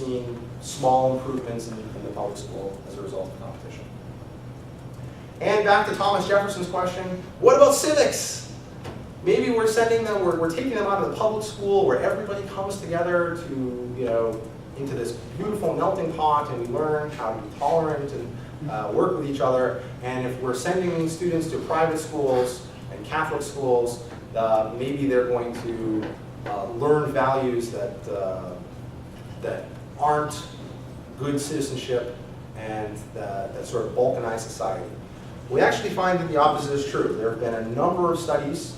seen small improvements in the public school as a result of competition. And back to Thomas Jefferson's question, what about civics? Maybe we're sending them, we're taking them out of the public school where everybody comes together to, you know, into this beautiful melting pot, and we learn how to be tolerant and work with each other. And if we're sending students to private schools and Catholic schools, maybe they're going to learn values that that aren't good citizenship and that sort of balkanize society. We actually find that the opposite is true. There have been a number of studies,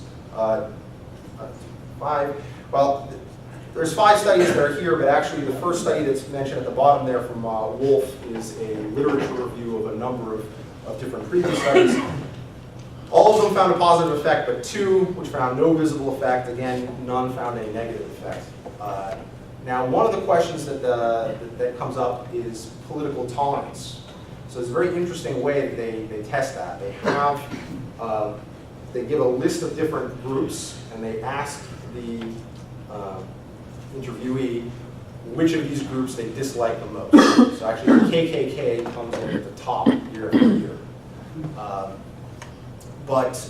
there's 5 studies that are here, but actually the first study that's mentioned at the bottom there from Wolf is a literature review of a number of different previous studies. All of them found a positive effect, but 2 which found no visible effect. Again, none found a negative effect. Now, one of the questions that comes up is political tolerance. So it's a very interesting way that they test that. They have, they give a list of different groups, and they ask the interviewee which of these groups they dislike the most. So actually, the KKK comes in at the top year after year. But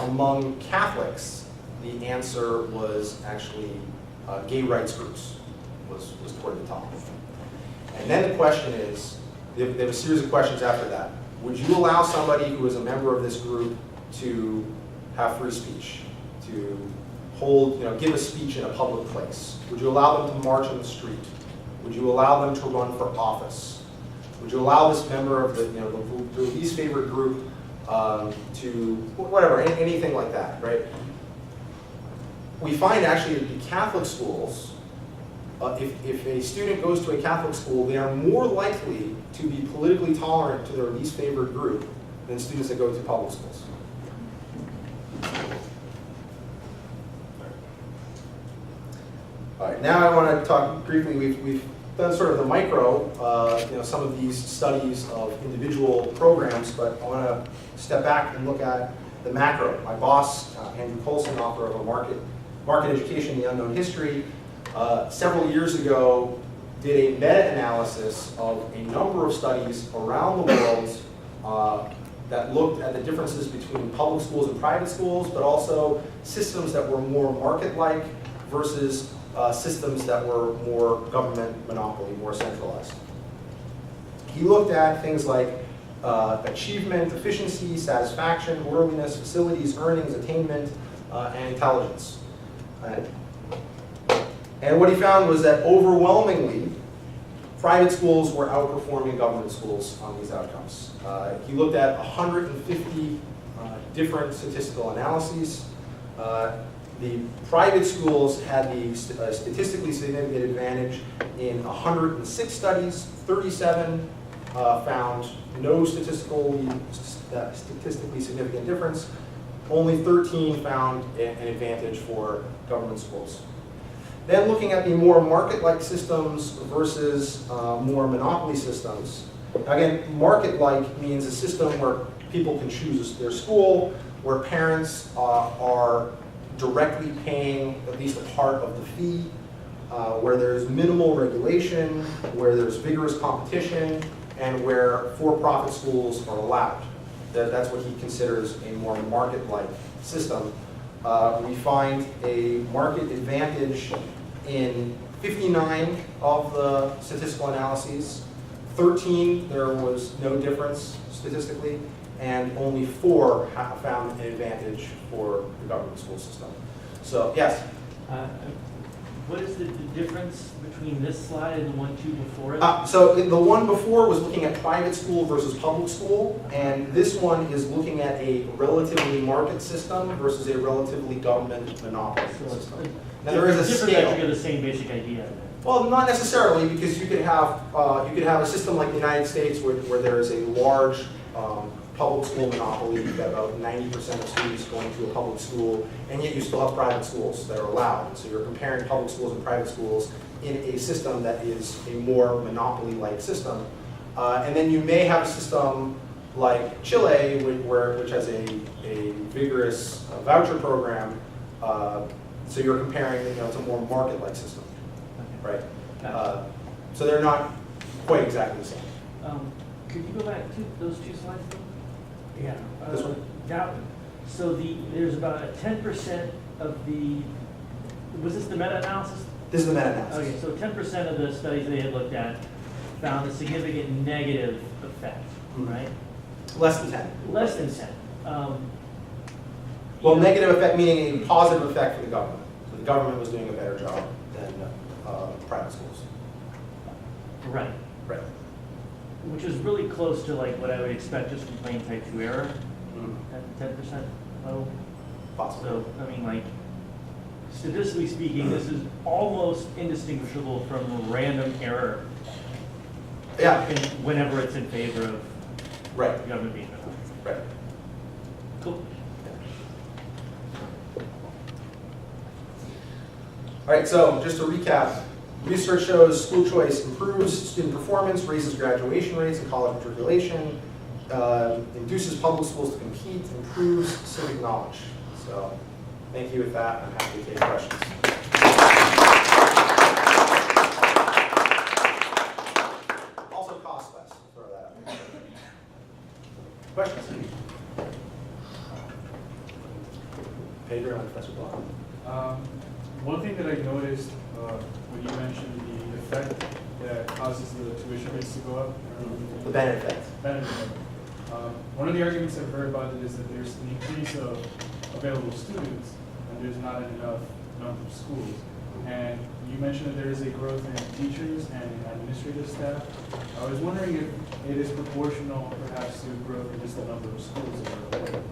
among Catholics, the answer was actually gay rights groups was toward the top. And then the question is, they have a series of questions after that. Would you allow somebody who is a member of this group to have free speech, to hold, give a speech in a public place? Would you allow them to march on the street? Would you allow them to run for office? Would you allow this member of the least favorite group to whatever, anything like that, right? We find actually that the Catholic schools, if a student goes to a Catholic school, they are more likely to be politically tolerant to their least favored group than students that go to public schools. All right, now I want to talk briefly, we've done sort of the micro, some of these studies of individual programs, but I want to step back and look at the macro. My boss, Andrew Colson, author of a Market Education, The Unknown History, several years ago did a meta-analysis of a number of studies around the world that looked at the differences between public schools and private schools, but also systems that were more market-like versus systems that were more government monopoly, more centralized. He looked at things like achievement, efficiency, satisfaction, orderliness, facilities, earnings, attainment, and intelligence. And what he found was that overwhelmingly, private schools were outperforming government schools on these outcomes. He looked at 150 different statistical analyses. The private schools had the statistically significant advantage in 106 studies. 37 found no statistically significant difference. Only 13 found an advantage for government schools. Then looking at the more market-like systems versus more monopoly systems. Again, market-like means a system where people can choose their school, where parents are directly paying at least a part of the fee, where there's minimal regulation, where there's vigorous competition, and where for-profit schools are allowed. That's what he considers a more market-like system. We find a market advantage in 59 of the statistical analyses. 13, there was no difference statistically, and only 4 found an advantage for the government school system. So, yes? What is the difference between this slide and the 1, 2 before it? So the one before was looking at private school versus public school, and this one is looking at a relatively market system versus a relatively government monopoly system. Now there is a scale. You get the same basic idea. Well, not necessarily, because you could have a system like the United States where there is a large public school monopoly. You've got about 90% of students going to a public school, and yet you still have private schools that are allowed. So you're comparing public schools and private schools in a system that is a more monopoly-like system. And then you may have a system like Chile, which has a vigorous voucher program. So you're comparing, it's a more market-like system, right? So they're not quite exactly the same. Could you go back to those two slides? Yeah. This one? That one. So there's about a 10% of the, was this the meta-analysis? This is the meta-analysis. Okay, so 10% of the studies they had looked at found a significant negative effect, right? Less than 10. Less than 10. Well, negative effect meaning a positive effect for the government. So the government was doing a better job than private schools. Right. Right. Which is really close to like what I would expect just from plain type 2 error Mm-hmm. at 10% level. Possibly. So, I mean, like, statistically speaking, this is almost indistinguishable from random error. Yeah. Whenever it's in favor of Right. the government being better. Right. Cool. All right, so just to recap, research shows school choice improves student performance, raises graduation rates and college matriculation, induces public schools to compete, improves civic knowledge. So thank you with that. I'm happy to take questions. Also costs less. Throw that out there. Questions? Pedro and Professor Block. One thing that I noticed when you mentioned the effect that causes the tuition rates to go up. The Bennett effect. One of the arguments I've heard about it is that there's an increase of available students and there's not enough number of schools. And you mentioned that there is a growth in teachers and in administrative staff. I was wondering if it is proportional perhaps to growth in just the number of schools that are available.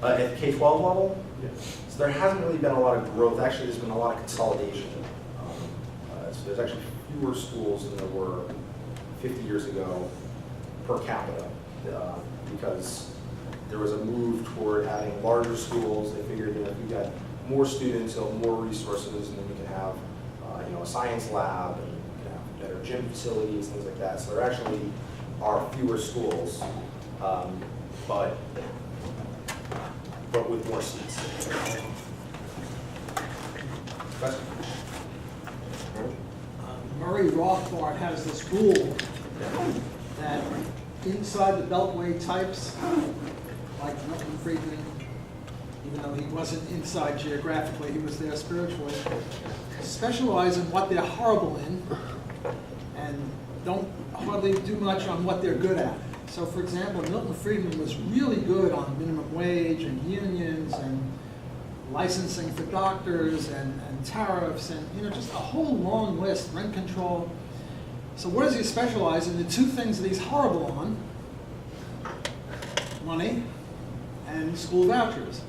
At the K-12 level? Yes. So there hasn't really been a lot of growth. Actually, there's been a lot of consolidation. So there's actually fewer schools than there were 50 years ago per capita because there was a move toward having larger schools. They figured that if we got more students, so more resources, and then we can have a science lab and we can have better gym facilities, things like that. So there actually are fewer schools, but with more seats. Question? Murray Rothbard has this rule that inside the Beltway types, like Milton Friedman, even though he wasn't inside geographically, he was there spiritually, specialize in what they're horrible in and don't hardly do much on what they're good at. So for example, Milton Friedman was really good on minimum wage and unions and licensing for doctors and tariffs and just a whole long list, rent control. So what does he specialize in? The two things that he's horrible on: money and school vouchers.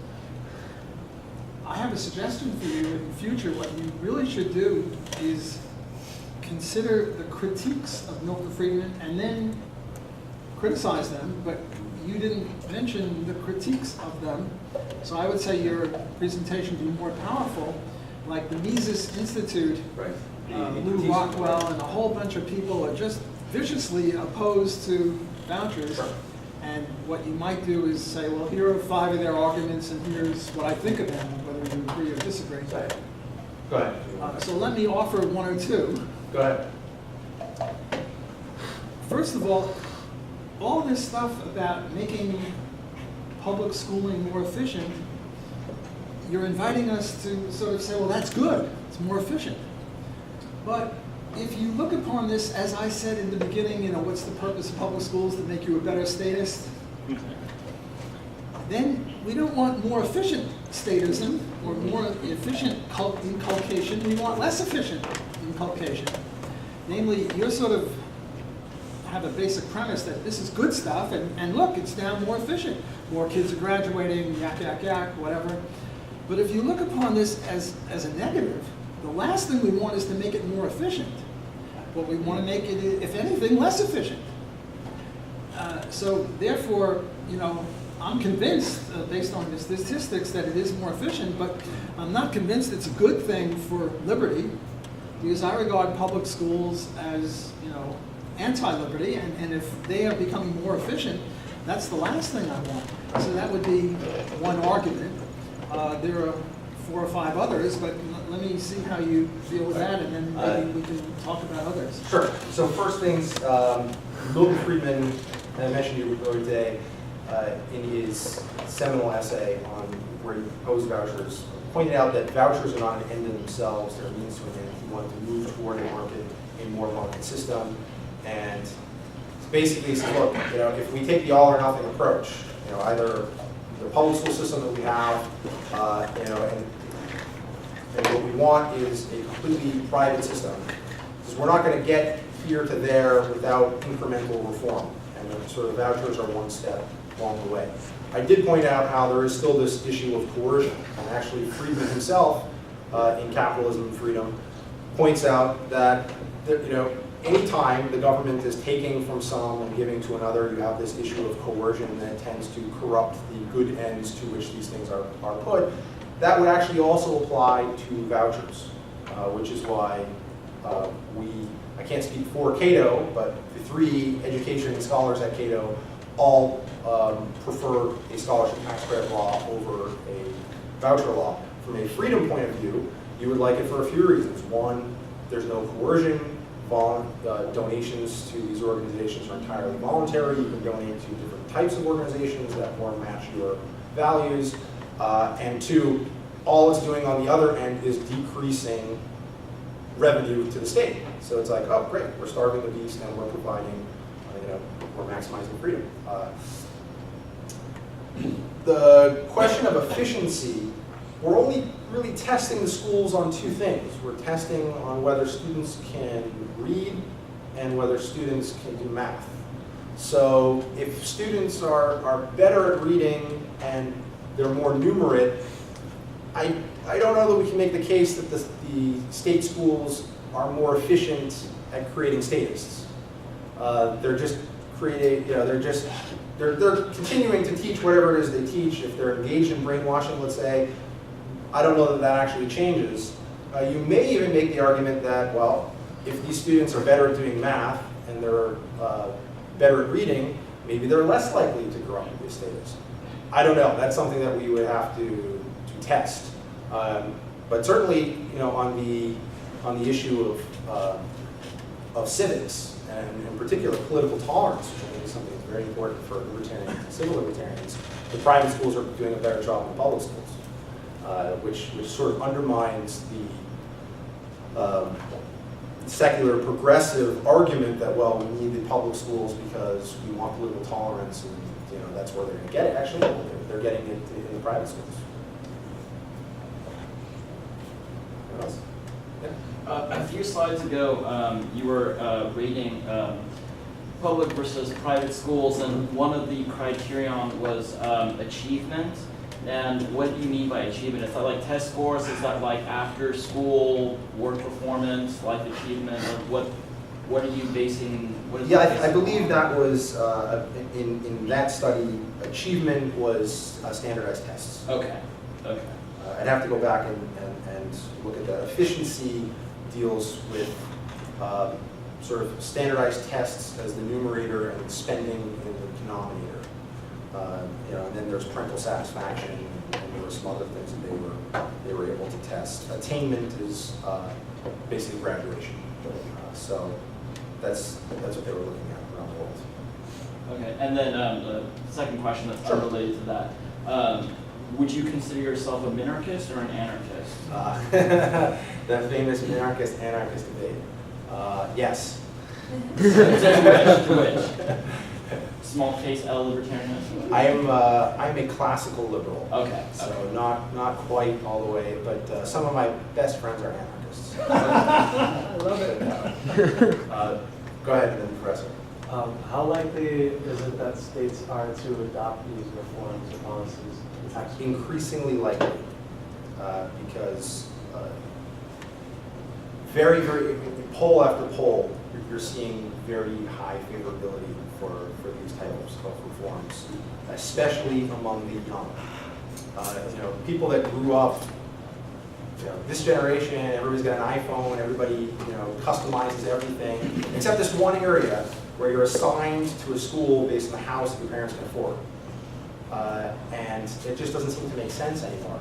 I have a suggestion for you in the future. What you really should do is consider the critiques of Milton Friedman and then criticize them, but you didn't mention the critiques of them. So I would say your presentation be more powerful, like the Mises Institute, Right. Lou Rockwell, and a whole bunch of people are just viciously opposed to vouchers. Sure. And what you might do is say, well, here are 5 of their arguments, and here's what I think of them, whether you agree or disagree. Go ahead. So let me offer 1 or 2. Go ahead. First of all this stuff about making public schooling more efficient, you're inviting us to sort of say, well, that's good, it's more efficient. But if you look upon this, as I said in the beginning, what's the purpose of public schools? To make you a better statist? Then we don't want more efficient statism or more efficient inculcation. We want less efficient inculcation. Namely, you're sort of have a basic premise that this is good stuff, and look, it's now more efficient. More kids are graduating, yak, yak, yak, whatever. But if you look upon this as a negative, the last thing we want is to make it more efficient. What we want to make it, if anything, less efficient. So therefore, I'm convinced, based on the statistics, that it is more efficient, but I'm not convinced it's a good thing for liberty, because I regard public schools as, anti-liberty, and if they are becoming more efficient, that's the last thing I want. So that would be one argument. There are 4 or 5 others, but let me see how you deal with that, and then maybe we can talk about others. Sure. So first things, Milton Freeman, and I mentioned it earlier today, in his seminal essay on where he opposed vouchers, pointed out that vouchers are not an end in themselves, they're a means to an end. He wanted to move toward a more market system, and basically he said, look, if we take the all or nothing approach, either the public school system that we have, and what we want is a completely private system, because we're not going to get here to there without incremental reform, and the sort of vouchers are one step along the way. I did point out how there is still this issue of coercion, and actually Freeman himself, in Capitalism and Freedom, points out that anytime the government is taking from some and giving to another, you have this issue of coercion that tends to corrupt the good ends to which these things are put. That would actually also apply to vouchers, which is why I can't speak for Cato, but the three education scholars at Cato all prefer a scholarship tax credit law over a voucher law. From a freedom point of view, you would like it for a few reasons. One, there's no coercion. Donations to these organizations are entirely voluntary. You can donate to different types of organizations that more match your values. And two, all it's doing on the other end is decreasing revenue to the state. So it's like, oh, great, we're starving the beast and we're providing, we're maximizing freedom. The question of efficiency, we're only really testing the schools on two things. We're testing on whether students can read and whether students can do math. So if students are better at reading and they're more numerate, I don't know that we can make the case that the state schools are more efficient at creating statists. They're just creating, they're continuing to teach whatever it is they teach. If they're engaged in brainwashing, let's say, I don't know that that actually changes. You may even make the argument that, well, if these students are better at doing math and they're better at reading, maybe they're less likely to grow up to be a statist. I don't know. That's something that we would have to test. But certainly, on the issue of civics and in particular political tolerance, which I think is something that's very important for libertarians and civil libertarians, the private schools are doing a better job than public schools. Which sort of undermines the secular progressive argument that, well, we need the public schools because we want political tolerance and that's where they're going to get it. Actually, they're getting it in the private schools. What else? Yeah. A few slides ago, you were reading public versus private schools, and one of the criterion was achievement. And what do you mean by achievement? Is that like test scores? Is that like after school work performance, life achievement? Or what are you basing? What is I believe that was in that study. Achievement was standardized tests. Okay. I'd have to go back and look at that. Efficiency deals with sort of standardized tests as the numerator and spending in the denominator. And then there's parental satisfaction, and there were some other things that they were able to test. Attainment is basically graduation. So that's what they were looking at around the world. Okay, and then the second question that's unrelated to that. Would you consider yourself a minarchist or an anarchist? The famous minarchist-anarchist debate. Yes. To which? Small case L libertarianism? I'm a classical liberal. Okay. So not quite all the way, but some of my best friends are anarchists. I love it. Go ahead, then, Professor. How likely is it that states are to adopt these reforms or policies? Increasingly likely, because very, in poll after poll, you're seeing very high favorability for these types of reforms, especially among the young. People that grew up, this generation, everybody's got an iPhone, everybody, customizes everything, except this one area where you're assigned to a school based on the house that your parents can afford. And it just doesn't seem to make sense anymore.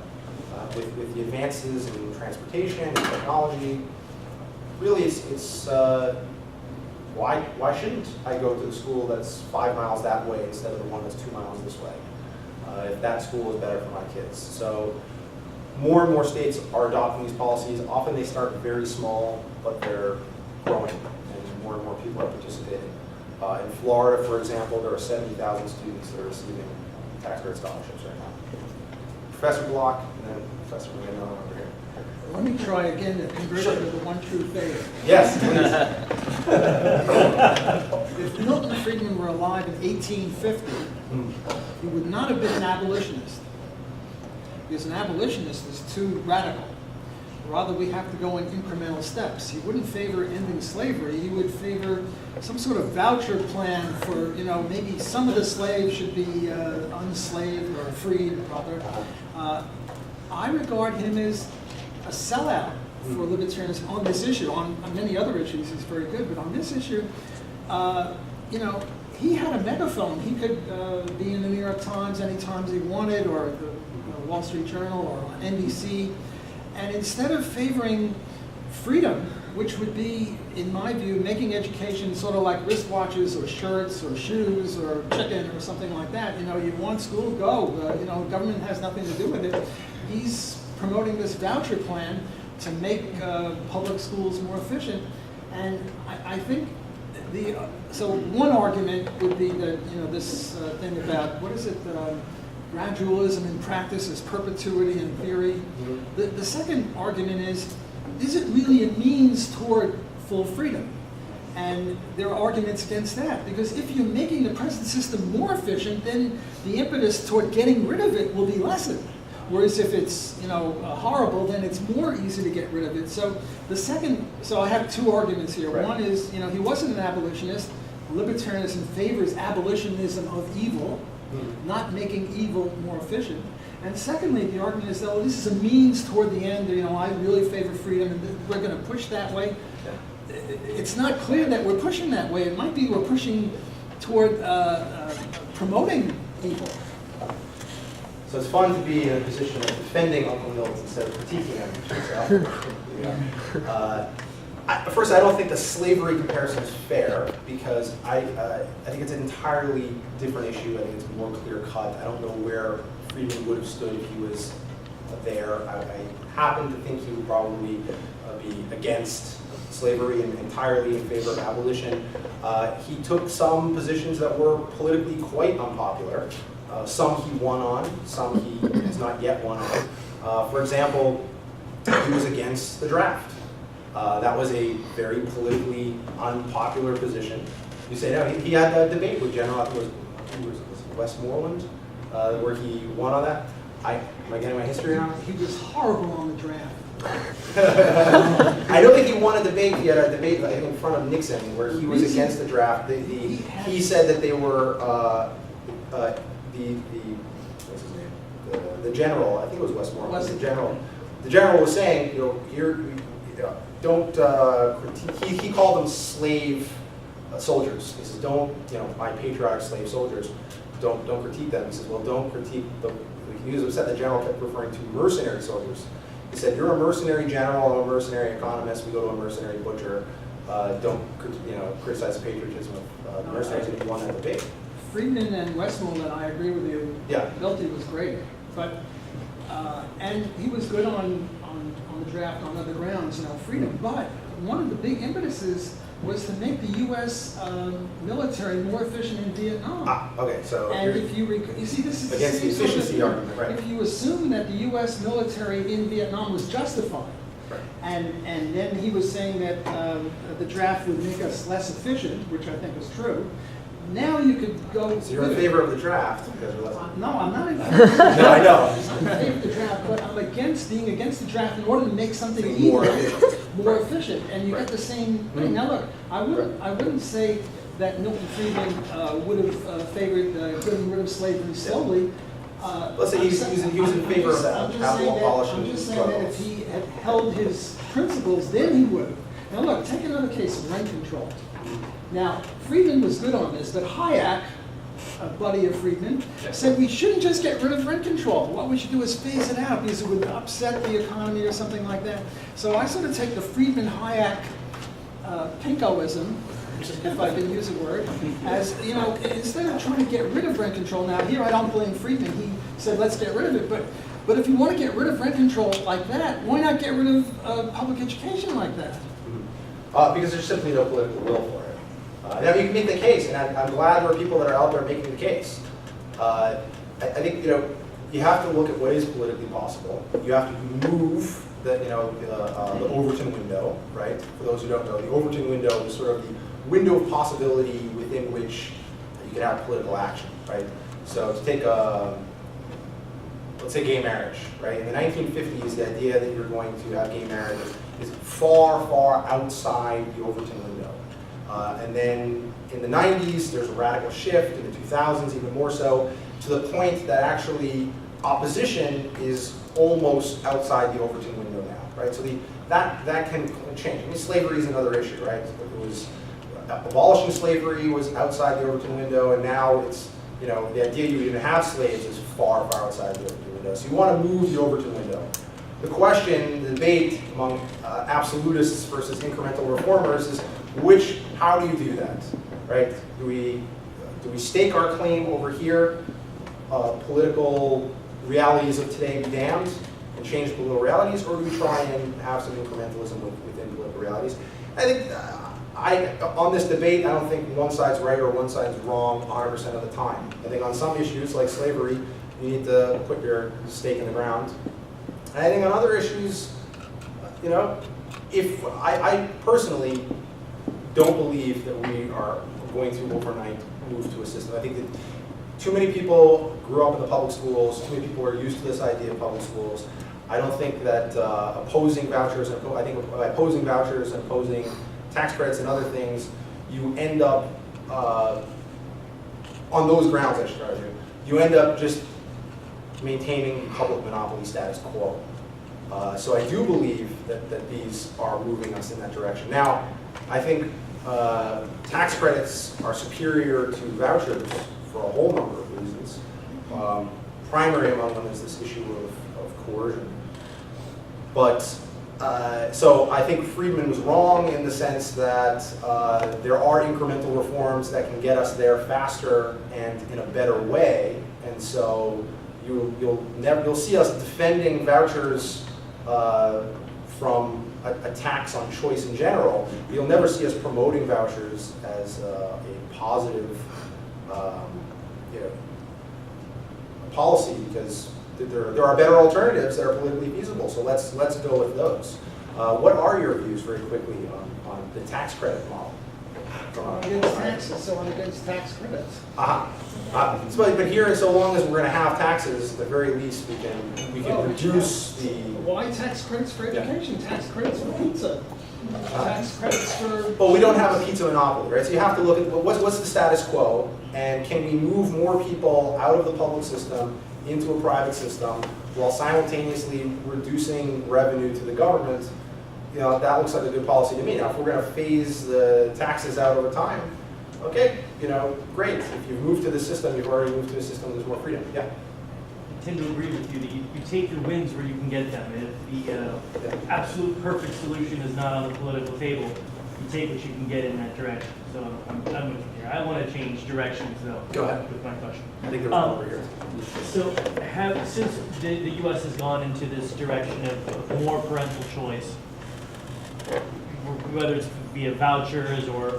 With the advances in transportation and technology, really why shouldn't I go to the school that's 5 miles that way instead of the one that's 2 miles this way, if that school is better for my kids? So more and more states are adopting these policies. Often they start very small, but they're growing, and more people are participating. In Florida, for example, there are 70,000 students that are receiving tax credit scholarships right now. Professor Block, and then Professor Window over here. Let me try again to convert Sure. it to the one true faith. Yes, please. If Milton Friedman were alive in 1850, he would not have been an abolitionist, because an abolitionist is too radical. Rather, we have to go in incremental steps. He wouldn't favor ending slavery. He would favor some sort of voucher plan for, maybe some of the slaves should be unslaved or freed, rather. I regard him as a sellout for libertarians on this issue. On many other issues, he's very good, but on this issue, he had a megaphone. He could be in the New York Times anytime he wanted, or the Wall Street Journal, or on NBC. And instead of favoring freedom, which would be, in my view, making education sort of like wristwatches or shirts or shoes or chicken or something like that, you want school, go. Government has nothing to do with it. He's promoting this voucher plan to make public schools more efficient. And I think so one argument would be that, this thing about, what is it, gradualism in practice is perpetuity in theory. The second argument is it really a means toward full freedom? And there are arguments against that, because if you're making the present system more efficient, then the impetus toward getting rid of it will be lessened. Whereas if it's horrible, then it's more easy to get rid of it. So I have two arguments here. Right. One is, he wasn't an abolitionist. Libertarianism favors abolitionism of evil, not making evil more efficient. And secondly, the argument is that this is a means toward the end. I really favor freedom, and we're going to push that way. Yeah. It's not clear that we're pushing that way. It might be we're pushing toward promoting evil. So it's fun to be in a position of defending Uncle Mills instead of critiquing him. First, I don't think the slavery comparison is fair, because I think it's an entirely different issue. I think it's more clear-cut. I don't know where Freeman would have stood if he was there. I happen to think he would probably be against slavery and entirely in favor of abolition. He took some positions that were politically quite unpopular. Some he won on, some he has not yet won on. For example, he was against the draft. That was a very politically unpopular position. You say, no, he had a debate with General, I think it was Westmoreland, where he won on that. Am I getting my history now? He was horrible on the draft. I don't think he won a debate. He had a debate, I think, in front of Nixon, where he was against the draft. He said that they were what's his name? The general. I think it was Westmoreland. The general was saying, don't critique. He called them slave soldiers. He says, don't, my patriotic slave soldiers, don't critique them. He says, well, don't critique the. He was upset the general kept referring to mercenary soldiers. He said, you're a mercenary general, I'm a mercenary economist, we go to a mercenary butcher. Don't criticize the patriotism of the mercenaries if you won that debate. Freeman and Westmoreland, I agree with you. Yeah. Milty was great, but and he was good on the draft on other grounds, freedom. But one of the big impetuses was to make the U.S. Military more efficient in Vietnam. Okay, so and if you see, this is against the efficiency argument, right? If you assume that the U.S. military in Vietnam was justified, right. and then he was saying that the draft would make us less efficient, which I think is true. Now you could go. So you're in favor of the draft because you're less. No, I'm not in favor of the draft. No, I know. I'm in favor of the draft, but I'm being against the draft in order to make something more efficient. And you get the same thing. Now look, I wouldn't say that Milton Friedman would have favored getting rid of slavery slowly. Let's say he was in favor of that. I'm just saying that if he had held his principles, then he would have. Now look, take another case of rent control. Now, Freeman was good on this, but Hayek a buddy of Freeman, said we shouldn't just get rid of rent control. What we should do is phase it out because it would upset the economy or something like that. So I sort of take the Friedman-Hayek pinkoism, if I can use a word, as, you know, instead of trying to get rid of rent control, now here I don't blame Freeman, he said let's get rid of it, but if you want to get rid of rent control like that, why not get rid of public education like that? Because there's simply no political will for it. Now you can make the case, and I'm glad there are people that are out there making the case. I think, you know, you have to look at what is politically possible. You have to move the Overton window, right? For those who don't know, the Overton window is sort of the window of possibility within which you can have political action, right? So to take let's say gay marriage, right? In the 1950s, the idea that you're going to have gay marriage is far, far outside the Overton window. And then in the 90s, there's a radical shift, in the 2000s even more so, to the point that actually opposition is almost outside the Overton window now, right? So that can change. I mean, slavery is another issue, right? It was abolishing slavery was outside the Overton window, and now it's, you know, the idea you even have slaves is far, far outside the Overton window. So you want to move the Overton window. The question, the debate among absolutists versus incremental reformers is how do you do that, right? Do we stake our claim over here, political realities of today be damned, and change political realities, or do we try and have some incrementalism within political realities? I think on this debate, I don't think one side's right or one side's wrong 100% of the time. I think on some issues like slavery, you need to put your stake in the ground. And I think on other issues, you know, if I personally don't believe that we are going to overnight move to a system. I think that too many people grew up in the public schools, too many people are used to this idea of public schools. I don't think that opposing vouchers, I think by opposing vouchers and opposing tax credits and other things, you end up, on those grounds I should argue, you end up just maintaining public monopoly status quo. So I do believe that these are moving us in that direction. Now, I think tax credits are superior to vouchers for a whole number of reasons. Primary among them is this issue of coercion. But, so I think Freeman was wrong in the sense that there are incremental reforms that can get us there faster and in a better way. And so you'll see us defending vouchers from a tax on choice in general. You'll never see us promoting vouchers as a positive policy, because there are better alternatives that are politically feasible. So let's go with those. What are your views, very quickly, on the tax credit model? I'm against taxes, so I'm against tax credits. But here, so long as we're going to have taxes, at the very least, we can reduce the. Why tax credits for education? Tax credits for pizza. Tax credits for. But we don't have a pizza monopoly, right? So you have to look at what's the status quo, and can we move more people out of the public system into a private system while simultaneously reducing revenue to the government? You know, that looks like a good policy to me. Now, if we're going to phase the taxes out over time, okay, you know, great. If you've moved to the system, you've already moved to a system, there's more freedom. Yeah. I tend to agree with you that you take your wins where you can get them. If the absolute perfect solution is not on the political table, you take what you can get in that direction. So I'm with you here. I want to change directions, though. Go ahead. With my question. I think there's one over here. So since the U.S. has gone into this direction of more parental choice, whether it's via vouchers or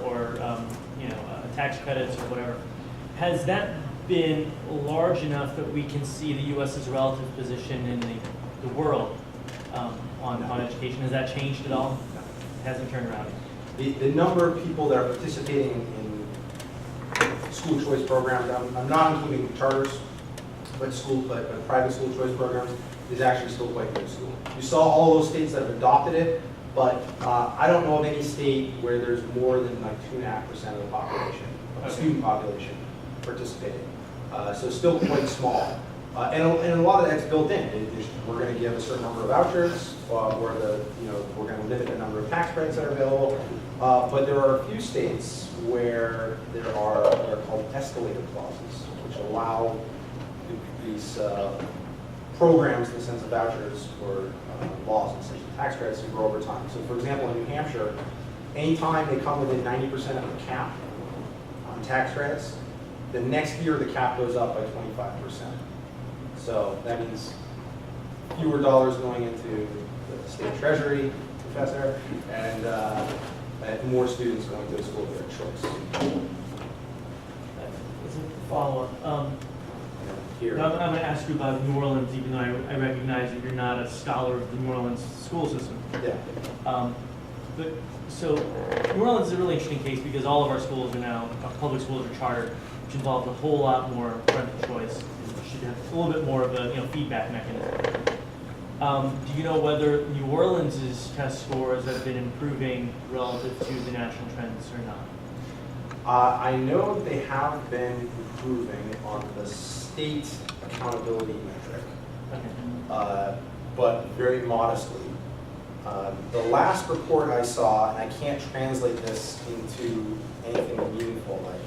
tax credits or whatever, has that been large enough that we can see the U.S.'s relative position in the world on education? Has that changed at all? It hasn't turned around. The number of people that are participating in school choice programs, I'm not including charters, but private school choice programs, is actually still quite good. You saw all those states that have adopted it, but I don't know of any state where there's more than like 2.5% of the population, of the student population, participating. So still quite small. And a lot of that's built in. We're going to give a certain number of vouchers, or we're going to limit the number of tax credits that are available. But there are a few states where there are what are called escalator clauses, which allow these programs in the sense of vouchers for laws and such tax credits to grow over time. So, for example, in New Hampshire, anytime they come within 90% of the cap on tax credits, the next year the cap goes up by 25%. So that means fewer dollars going into the state treasury, professor, and more students going to a school of their choice. As a follow-up, Here. I'm going to ask you about New Orleans, even though I recognize that you're not a scholar of the New Orleans school system. Yeah. But so New Orleans is a really interesting case because all of our schools are now, our public schools are chartered, which involves a whole lot more parental choice. You should have a little bit more of a feedback mechanism. Do you know whether New Orleans' test scores have been improving relative to the national trends or not? I know they have been improving on the state accountability metric, but very modestly. The last report I saw, and I can't translate this into anything meaningful, like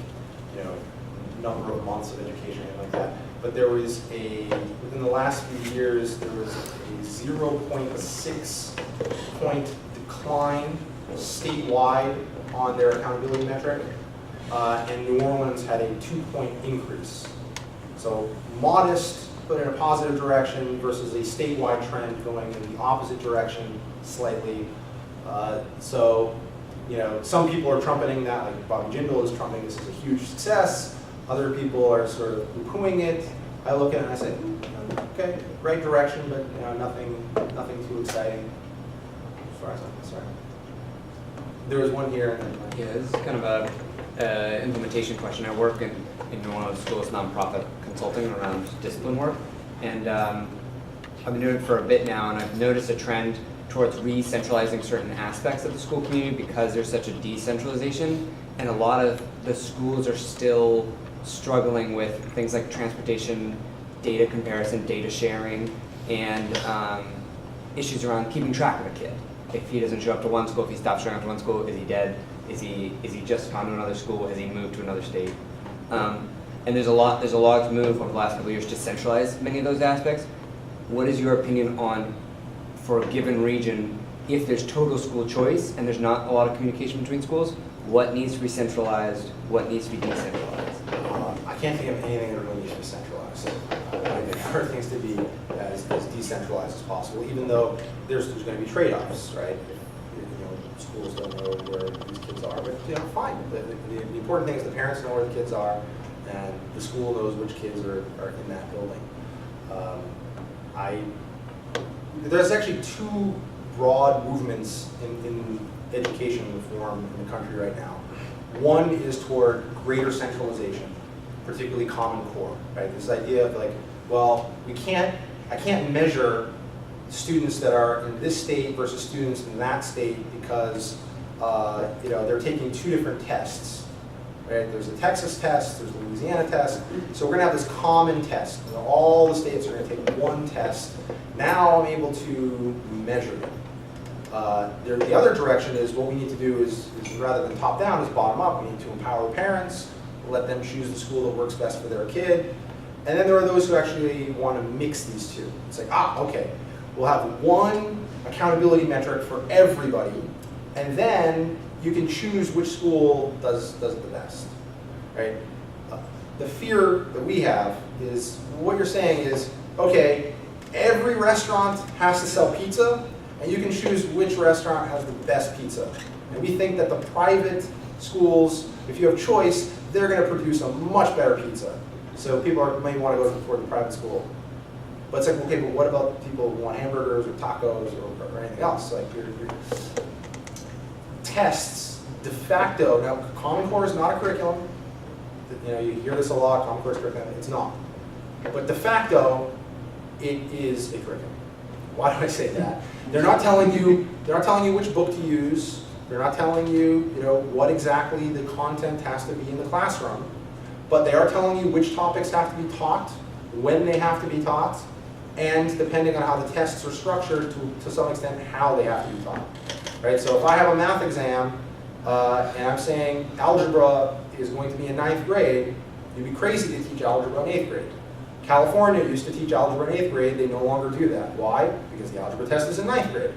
number of months of education, anything like that. But there was within the last few years, there was a 0.6 point decline statewide on their accountability metric, and New Orleans had a 2-point increase. So modest, but in a positive direction, versus a statewide trend going in the opposite direction slightly. Some people are trumpeting that, like Bobby Jindal is trumpeting this as a huge success. Other people are sort of poo-pooing it. I look at it and I say, okay, right direction, but nothing too exciting as far as I'm concerned. There was one here. Yeah, this is kind of a implementation question. I work in New Orleans schools nonprofit consulting around discipline work, and I've been doing it for a bit now, and I've noticed a trend towards re-centralizing certain aspects of the school community because there's such a decentralization, and a lot of the schools are still struggling with things like transportation, data comparison, data sharing, and issues around keeping track of a kid. If he doesn't show up to one school, if he stops showing up to one school, is he dead? Is he just gone to another school? Has he moved to another state? And there's a lot to move over the last couple of years to centralize many of those aspects. What is your opinion on, for a given region, if there's total school choice and there's not a lot of communication between schools, what needs to be centralized, what needs to be decentralized? I can't think of anything that really needs to be centralized. I prefer things to be as decentralized as possible, even though there's going to be trade-offs, right? If schools don't know where these kids are, but fine. The important thing is the parents know where the kids are, and the school knows which kids are in that building. There's actually two broad movements in education reform in the country right now. One is toward greater centralization, particularly Common Core, right? This idea of like, well, I can't measure students that are in this state versus students in that state because they're taking two different tests. Right? There's a Texas test, there's a Louisiana test, so we're going to have this common test. All the states are going to take one test. Now I'm able to measure them. The other direction is what we need to do is rather than top down, is bottom up. We need to empower parents, let them choose the school that works best for their kid. And then there are those who actually want to mix these two. It's like, okay, we'll have one accountability metric for everybody, and then you can choose which school does it the best, right? The fear that we have is, what you're saying is, okay, every restaurant has to sell pizza, and you can choose which restaurant has the best pizza. And we think that the private schools, if you have choice, they're going to produce a much better pizza. So people may want to go toward the private school. But it's like, okay, but what about people who want hamburgers or tacos or anything else? Like your tests, de facto, now Common Core is not a curriculum. You hear this a lot, Common Core is curriculum. It's not. But de facto, it is a curriculum. Why do I say that? They're not telling you which book to use. They're not telling you, what exactly the content has to be in the classroom. But they are telling you which topics have to be taught, when they have to be taught, and depending on how the tests are structured, to some extent, how they have to be taught. Right? So if I have a math exam, and I'm saying algebra is going to be in 9th grade, you'd be crazy to teach algebra in 8th grade. California used to teach algebra in 8th grade, they no longer do that. Why? Because the algebra test is in 9th grade.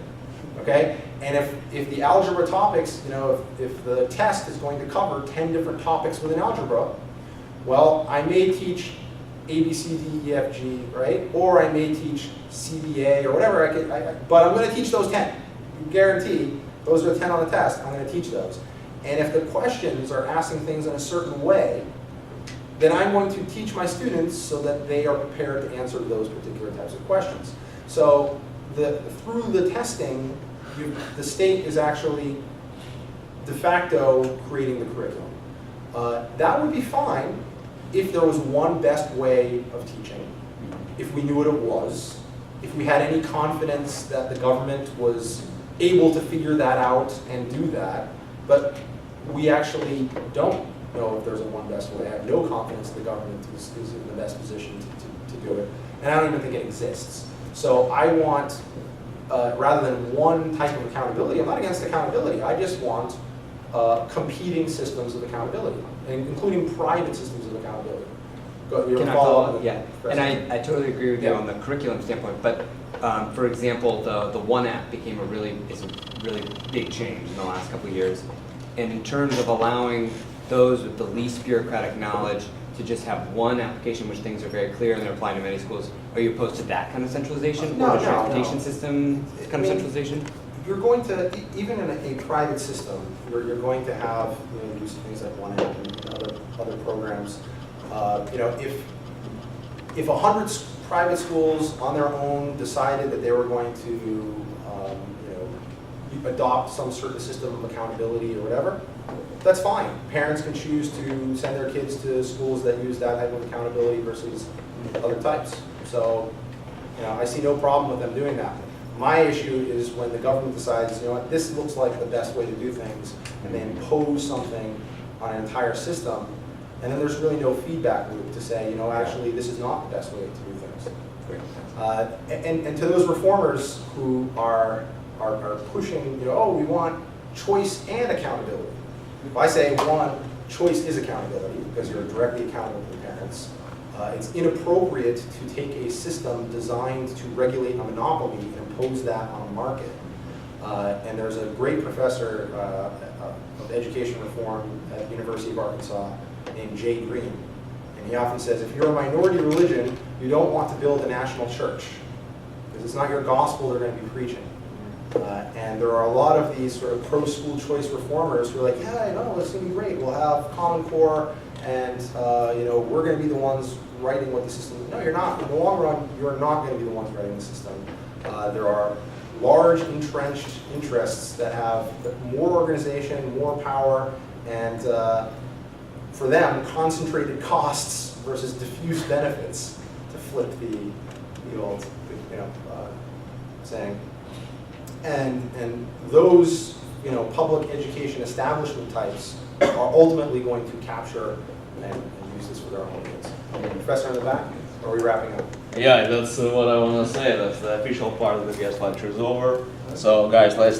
Okay? And if the algebra topics, if the test is going to cover 10 different topics within algebra, well, I may teach A, B, C, D, E, F, G, right? Or I may teach CBA or whatever, but I'm going to teach those 10. Guarantee, those are 10 on the test, I'm going to teach those. And if the questions are asking things in a certain way, then I'm going to teach my students so that they are prepared to answer those particular types of questions. So through the testing, the state is actually de facto creating the curriculum. That would be fine if there was one best way of teaching, if we knew what it was, if we had any confidence that the government was able to figure that out and do that, but we actually don't know if there's a one best way. I have no confidence the government is in the best position to do it, and I don't even think it exists. So I want, rather than one type of accountability, I'm not against accountability, I just want competing systems of accountability, including private systems of accountability. Can I follow up? Yeah, and I totally agree with you on the curriculum standpoint, but for example, the One app became a really big change in the last couple of years. And in terms of allowing those with the least bureaucratic knowledge to just have one application, which things are very clear and they're applying to many schools, are you opposed to that kind of centralization? No, or the transportation system kind of centralization? You're going to, even in a private system, you're going to have, use things like One app and other programs. If 100 private schools on their own decided that they were going to adopt some certain system of accountability or whatever, that's fine. Parents can choose to send their kids to schools that use that type of accountability versus other types. So, I see no problem with them doing that. My issue is when the government decides, this looks like the best way to do things, and they impose something on an entire system, and then there's really no feedback loop to say, actually, this is not the best way to do things. And to those reformers who are pushing, we want choice and accountability. If I say, one, choice is accountability, because you're directly accountable to the parents, it's inappropriate to take a system designed to regulate a monopoly and impose that on a market. And there's a great professor of education reform at the University of Arkansas named Jay Green. And he often says, if you're a minority religion, you don't want to build a national church, because it's not your gospel they're going to be preaching. And there are a lot of these sort of pro-school choice reformers who are like, yeah, it's going to be great. We'll have Common Core, and we're going to be the ones writing what the system is. No, you're not. In the long run, you're not going to be the ones writing the system. There are large entrenched interests that have more organization, more power, and for them, concentrated costs versus diffuse benefits, to flip the old saying. And those public education establishment types are ultimately going to capture and use this for their own audience. Professor in the back, are we wrapping up? Yeah, that's what I want to say. That's the official part of the guest lecture is over. So guys, let's